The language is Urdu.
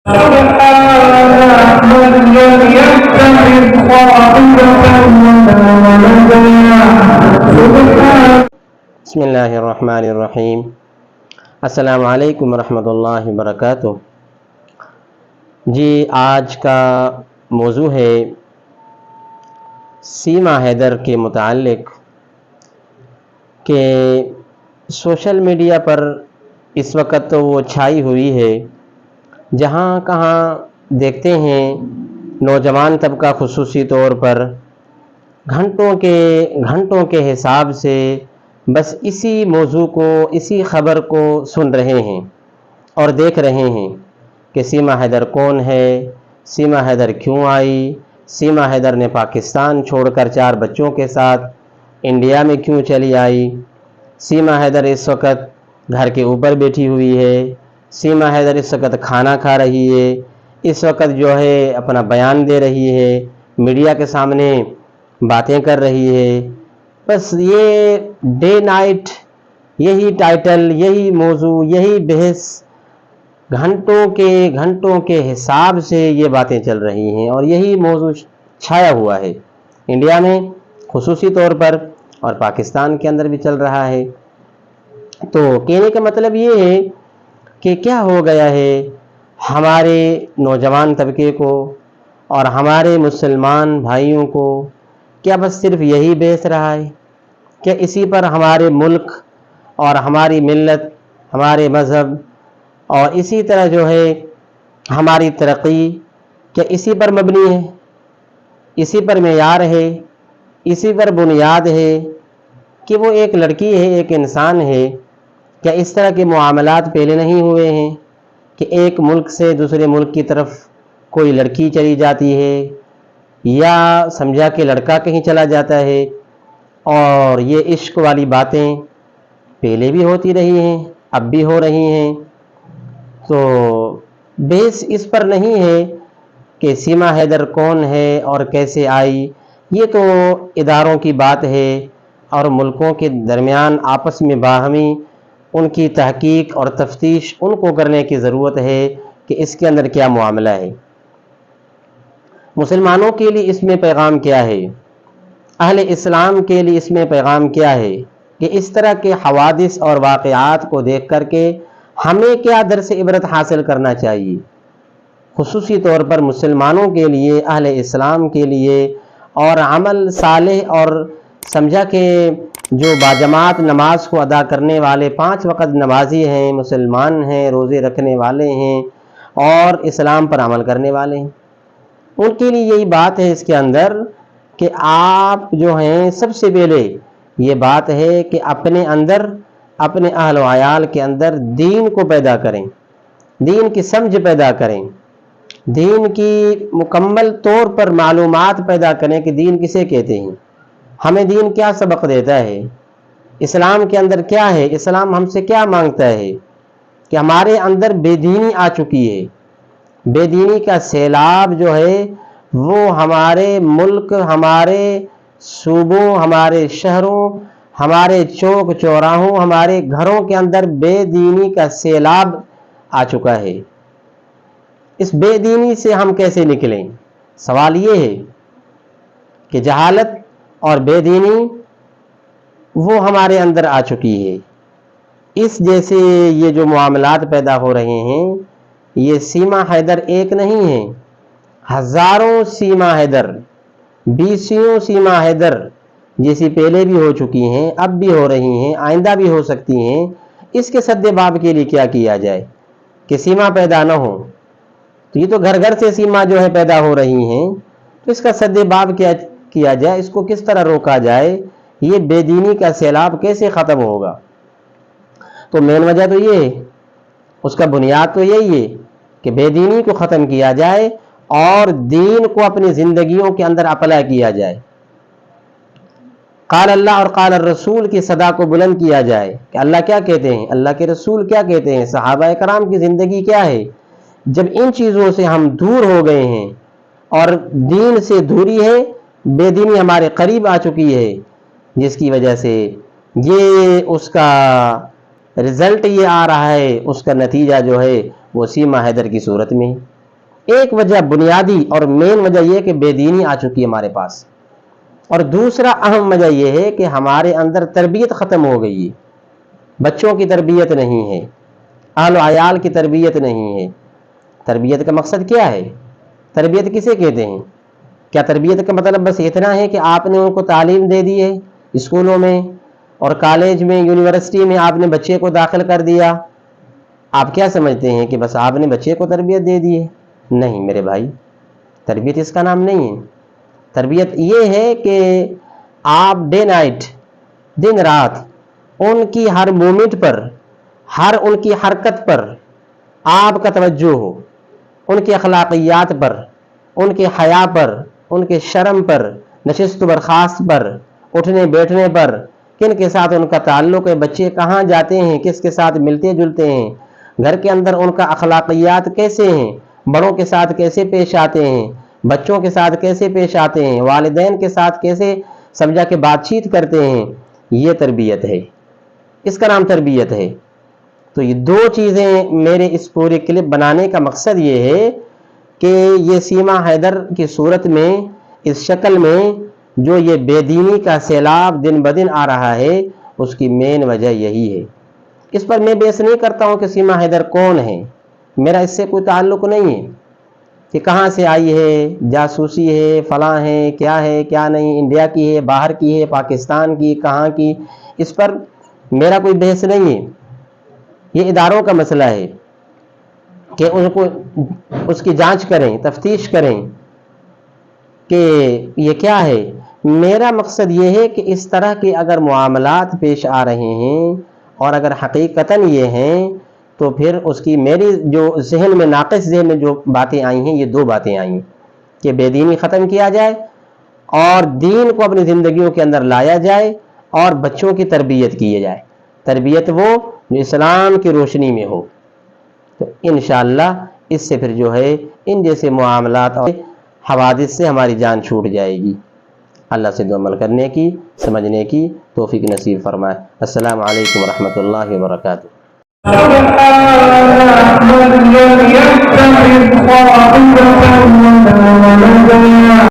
بسم اللہ الرحمن الرحیم۔ السلام علیکم ورحمۃ اللہ وبرکاتہ۔ جی، آج کا موضوع ہے سیما حیدر کے متعلق کہ سوشل میڈیا پر اس وقت تو وہ چھائی ہوئی ہے، جہاں کہاں دیکھتے ہیں نوجوان طبقہ خصوصی طور پر گھنٹوں کے حساب سے بس اسی موضوع کو، اسی خبر کو سن رہے ہیں اور دیکھ رہے ہیں کہ سیما حیدر کون ہے، سیما حیدر کیوں آئی، سیما حیدر نے پاکستان چھوڑ کر 4 بچوں کے ساتھ انڈیا میں کیوں چلی آئی، سیما حیدر اس وقت گھر کے اوپر بیٹھی ہوئی ہے، سیما حیدر اس وقت کھانا کھا رہی ہے، اس وقت جو ہے اپنا بیان دے رہی ہے، میڈیا کے سامنے باتیں کر رہی ہے۔ بس یہ ڈے نائٹ یہی ٹائٹل، یہی موضوع، یہی بحث گھنٹوں کے حساب سے یہ باتیں چل رہی ہیں اور یہی موضوع چھایا ہوا ہے انڈیا میں خصوصی طور پر، اور پاکستان کے اندر بھی چل رہا ہے۔ تو کہنے کا مطلب یہ ہے کہ کیا ہو گیا ہے ہمارے نوجوان طبقے کو اور ہمارے مسلمان بھائیوں کو؟ کیا بس صرف یہی بحث رہا ہے؟ کیا اسی پر ہمارے ملک اور ہماری ملت، ہمارے مذہب اور اسی طرح جو ہے ہماری ترقی، کیا اسی پر مبنی ہے، اسی پر معیار ہے، اسی پر بنیاد ہے کہ وہ ایک لڑکی ہے، ایک انسان ہے؟ کیا اس طرح کے معاملات پہلے نہیں ہوئے ہیں کہ ایک ملک سے دوسرے ملک کی طرف کوئی لڑکی چلی جاتی ہے یا سمجھا کہ لڑکا کہیں چلا جاتا ہے؟ اور یہ عشق والی باتیں پہلے بھی ہوتی رہی ہیں، اب بھی ہو رہی ہیں۔ تو بحث اس پر نہیں ہے کہ سیما حیدر کون ہے اور کیسے آئی، یہ تو اداروں کی بات ہے اور ملکوں کے درمیان آپس میں باہمی ان کی تحقیق اور تفتیش ان کو کرنے کی ضرورت ہے کہ اس کے اندر کیا معاملہ ہے۔ مسلمانوں کے لیے اس میں پیغام کیا ہے، اہل اسلام کے لیے اس میں پیغام کیا ہے کہ اس طرح کے حوادث اور واقعات کو دیکھ کر کے ہمیں کیا درس عبرت حاصل کرنا چاہیے، خصوصی طور پر مسلمانوں کے لیے، اہل اسلام کے لیے، اور عمل صالح اور سمجھا کہ جو باجماعت نماز کو ادا کرنے والے 5 وقت نمازی ہیں، مسلمان ہیں، روزے رکھنے والے ہیں اور اسلام پر عمل کرنے والے ہیں، ان کے لیے یہی بات ہے اس کے اندر کہ آپ جو ہیں سب سے پہلے یہ بات ہے کہ اپنے اندر، اپنے اہل و عیال کے اندر دین کو پیدا کریں، دین کی سمجھ پیدا کریں، دین کی مکمل طور پر معلومات پیدا کریں کہ دین کسے کہتے ہیں، ہمیں دین کیا سبق دیتا ہے، اسلام کے اندر کیا ہے، اسلام ہم سے کیا مانگتا ہے۔ کہ ہمارے اندر بے دینی آ چکی ہے، بے دینی کا سیلاب جو ہے وہ ہمارے ملک، ہمارے صوبوں، ہمارے شہروں، ہمارے چوک چوراہوں، ہمارے گھروں کے اندر بے دینی کا سیلاب آ چکا ہے۔ اس بے دینی سے ہم کیسے نکلیں؟ سوال یہ ہے کہ جہالت اور بے دینی وہ ہمارے اندر آ چکی ہے۔ اس جیسے یہ جو معاملات پیدا ہو رہے ہیں، یہ سیما حیدر ایک نہیں ہے، ہزاروں سیما حیدر، 20 سیما حیدر جیسی پہلے بھی ہو چکی ہیں، اب بھی ہو رہی ہیں، آئندہ بھی ہو سکتی ہیں۔ اس کے سد باب کے لیے کیا کیا جائے کہ سیما پیدا نہ ہو؟ تو یہ تو گھر گھر سے سیما جو ہے پیدا ہو رہی ہیں، تو اس کا سد باب کیا کیا جائے، اس کو کس طرح روکا جائے، یہ بے دینی کا سیلاب کیسے ختم ہوگا؟ تو مین وجہ تو یہ ہے، اس کا بنیاد تو یہی ہے کہ بے دینی کو ختم کیا جائے اور دین کو اپنی زندگیوں کے اندر اپلائی کیا جائے، قال اللہ اور قال الرسول کی صدا کو بلند کیا جائے کہ اللہ کیا کہتے ہیں، اللہ کے رسول کیا کہتے ہیں، صحابہ کرام کی زندگی کیا ہے۔ جب ان چیزوں سے ہم دور ہو گئے ہیں اور دین سے دوری ہے، بے دینی ہمارے قریب آ چکی ہے، جس کی وجہ سے یہ اس کا رزلٹ یہ آ رہا ہے، اس کا نتیجہ جو ہے وہ سیما حیدر کی صورت میں ہے۔ ایک وجہ بنیادی اور مین وجہ یہ کہ بے دینی آ چکی ہے ہمارے پاس، اور دوسرا اہم وجہ یہ ہے کہ ہمارے اندر تربیت ختم ہو گئی ہے، بچوں کی تربیت نہیں ہے، اہل و عیال کی تربیت نہیں ہے۔ تربیت کا مقصد کیا ہے؟ تربیت کسے کہتے ہیں؟ کیا تربیت کا مطلب بس اتنا ہے کہ آپ نے ان کو تعلیم دے دی ہے، اسکولوں میں اور کالج میں یونیورسٹی میں آپ نے بچے کو داخل کر دیا؟ آپ کیا سمجھتے ہیں کہ بس آپ نے بچے کو تربیت دے دی ہے؟ نہیں میرے بھائی، تربیت اس کا نام نہیں ہے۔ تربیت یہ ہے کہ آپ ڈے نائٹ، دن رات ان کی ہر مومنٹ پر، ہر ان کی حرکت پر آپ کا توجہ ہو، ان کی اخلاقیات پر، ان کے حیا پر، ان کے شرم پر، نشست و برخاست پر، اٹھنے بیٹھنے پر، کن کے ساتھ ان کا تعلق ہے، بچے کہاں جاتے ہیں، کس کے ساتھ ملتے جلتے ہیں، گھر کے اندر ان کا اخلاقیات کیسے ہیں، بڑوں کے ساتھ کیسے پیش آتے ہیں، بچوں کے ساتھ کیسے پیش آتے ہیں، والدین کے ساتھ کیسے سمجھا کے بات چیت کرتے ہیں، یہ تربیت ہے، اس کا نام تربیت ہے۔ تو یہ دو چیزیں میرے اس پورے کلپ بنانے کا مقصد یہ ہے کہ یہ سیما حیدر کی صورت میں، اس شکل میں جو یہ بے دینی کا سیلاب دن بدن آ رہا ہے، اس کی مین وجہ یہی ہے۔ اس پر میں بحث نہیں کرتا ہوں کہ سیما حیدر کون ہے، میرا اس سے کوئی تعلق نہیں ہے کہ کہاں سے آئی ہے، جاسوسی ہے، فلاں ہے، کیا نہیں، انڈیا کی ہے، باہر کی ہے، پاکستان کی، کہاں کی، اس پر میرا کوئی بحث نہیں ہے۔ یہ اداروں کا مسئلہ ہے کہ ان کو اس کی جانچ کریں، تفتیش کریں کہ یہ کیا ہے۔ میرا مقصد یہ ہے کہ اس طرح کے اگر معاملات پیش آ رہے ہیں اور اگر حقیقتاً یہ ہیں، تو پھر اس کی میری جو ذہن میں، ناقص ذہن میں جو باتیں آئی ہیں، یہ دو باتیں آئی ہیں کہ بے دینی ختم کیا جائے اور دین کو اپنی زندگیوں کے اندر لایا جائے اور بچوں کی تربیت کی جائے، تربیت وہ جو اسلام کی روشنی میں ہو۔ تو انشاءاللہ اس سے پھر جو ہے ان جیسے معاملات اور حوادث سے ہماری جان چھوٹ جائے گی۔ اللہ سے دو عمل کرنے کی، سمجھنے کی توفیق نصیب فرمائے۔ السلام علیکم ورحمۃ اللہ وبرکاتہ۔